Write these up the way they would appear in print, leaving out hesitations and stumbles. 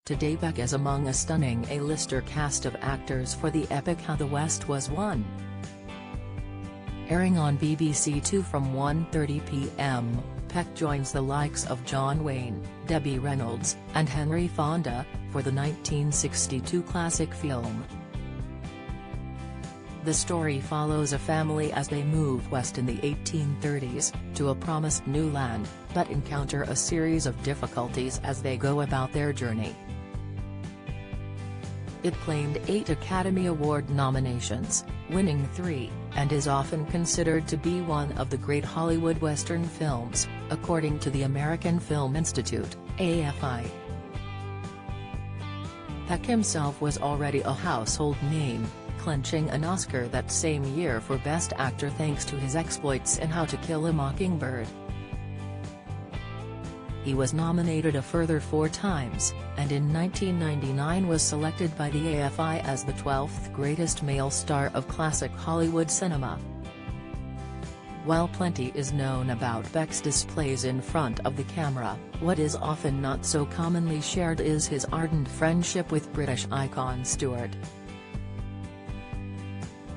Today Peck is among a stunning A-lister cast of actors for the epic How the West Was Won. Airing on BBC Two from 1:30 p.m, Peck joins the likes of John Wayne, Debbie Reynolds, and Henry Fonda, for the 1962 classic film. The story follows a family as they move west in the 1830s, to a promised new land, but encounter a series of difficulties as they go about their journey. It claimed 8 Academy Award nominations, winning 3, and is often considered to be one of the great Hollywood Western films, according to the American Film Institute, AFI. Peck himself was already a household name, clinching an Oscar that same year for Best Actor thanks to his exploits in How to Kill a Mockingbird. He was nominated a further 4 times, and in 1999 was selected by the AFI as the 12th greatest male star of classic Hollywood cinema. While plenty is known about Peck's displays in front of the camera, what is often not so commonly shared is his ardent friendship with British icon Stewart.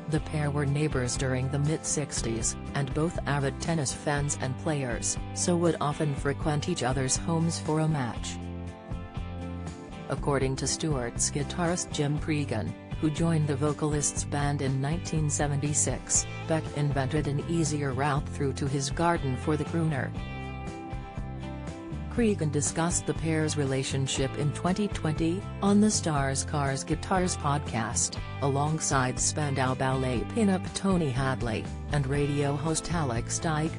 The pair were neighbours during the mid-60s, and both avid tennis fans and players, so would often frequent each other's homes for a match. According to Stewart's guitarist Jim Cregan, who joined the vocalist's band in 1976, Peck invented an easier route through to his garden for the crooner. Cregan discussed the pair's relationship in 2020, on the Stars Cars Guitars podcast, alongside Spandau Ballet pinup Tony Hadley, and radio host Alex Dyke.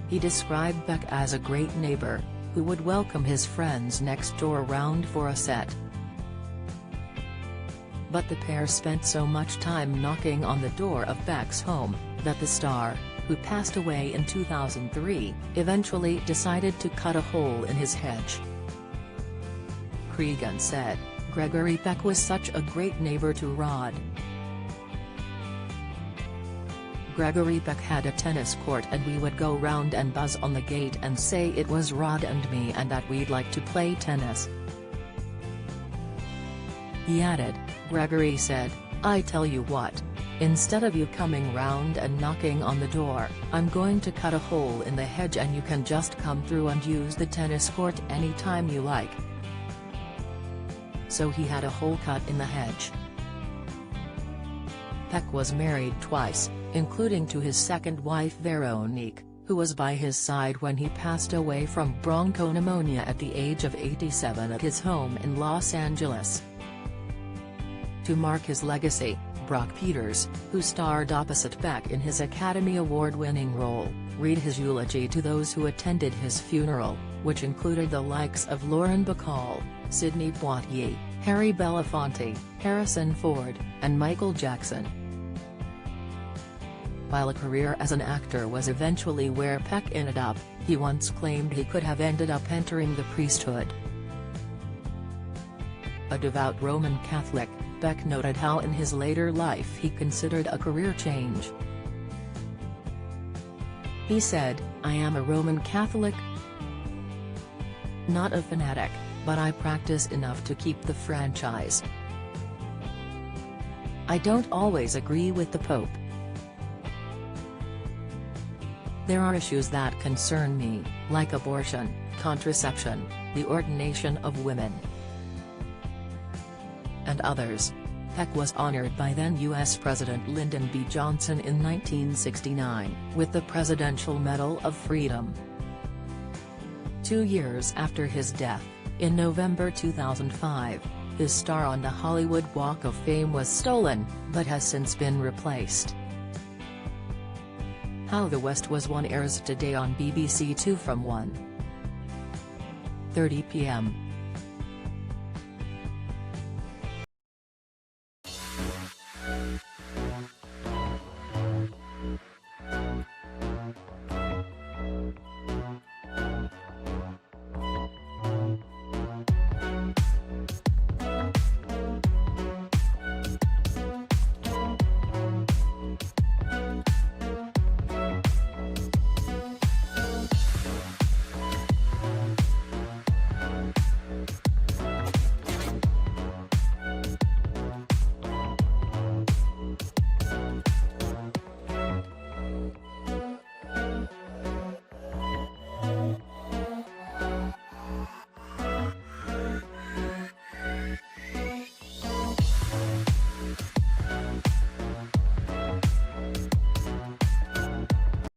He described Peck as a great neighbor, who would welcome his friends next door round for a set. But the pair spent so much time knocking on the door of Peck's home, that the star, who passed away in 2003, eventually decided to cut a hole in his hedge. Cregan said, "Gregory Peck was such a great neighbor to Rod. Gregory Peck had a tennis court and we would go round and buzz on the gate and say it was Rod and me and that we'd like to play tennis." He added, "Gregory said, I tell you what. Instead of you coming round and knocking on the door, I'm going to cut a hole in the hedge and you can just come through and use the tennis court anytime you like." So he had a hole cut in the hedge. Peck was married twice, including to his second wife Veronique, who was by his side when he passed away from bronchopneumonia at the age of 87 at his home in Los Angeles. To mark his legacy, Brock Peters, who starred opposite Peck in his Academy Award-winning role, read his eulogy to those who attended his funeral, which included the likes of Lauren Bacall, Sidney Poitier, Harry Belafonte, Harrison Ford, and Michael Jackson. While a career as an actor was eventually where Peck ended up, he once claimed he could have ended up entering the priesthood. A devout Roman Catholic, Peck noted how in his later life he considered a career change. He said, "I am a Roman Catholic. Not a fanatic, but I practice enough to keep the franchise. I don't always agree with the Pope. There are issues that concern me, like abortion, contraception, the ordination of women, and others." Peck was honored by then U.S. President Lyndon B. Johnson in 1969, with the Presidential Medal of Freedom. 2 years after his death, in November 2005, his star on the Hollywood Walk of Fame was stolen, but has since been replaced. How the West Was Won airs today on BBC Two from 1:30 p.m.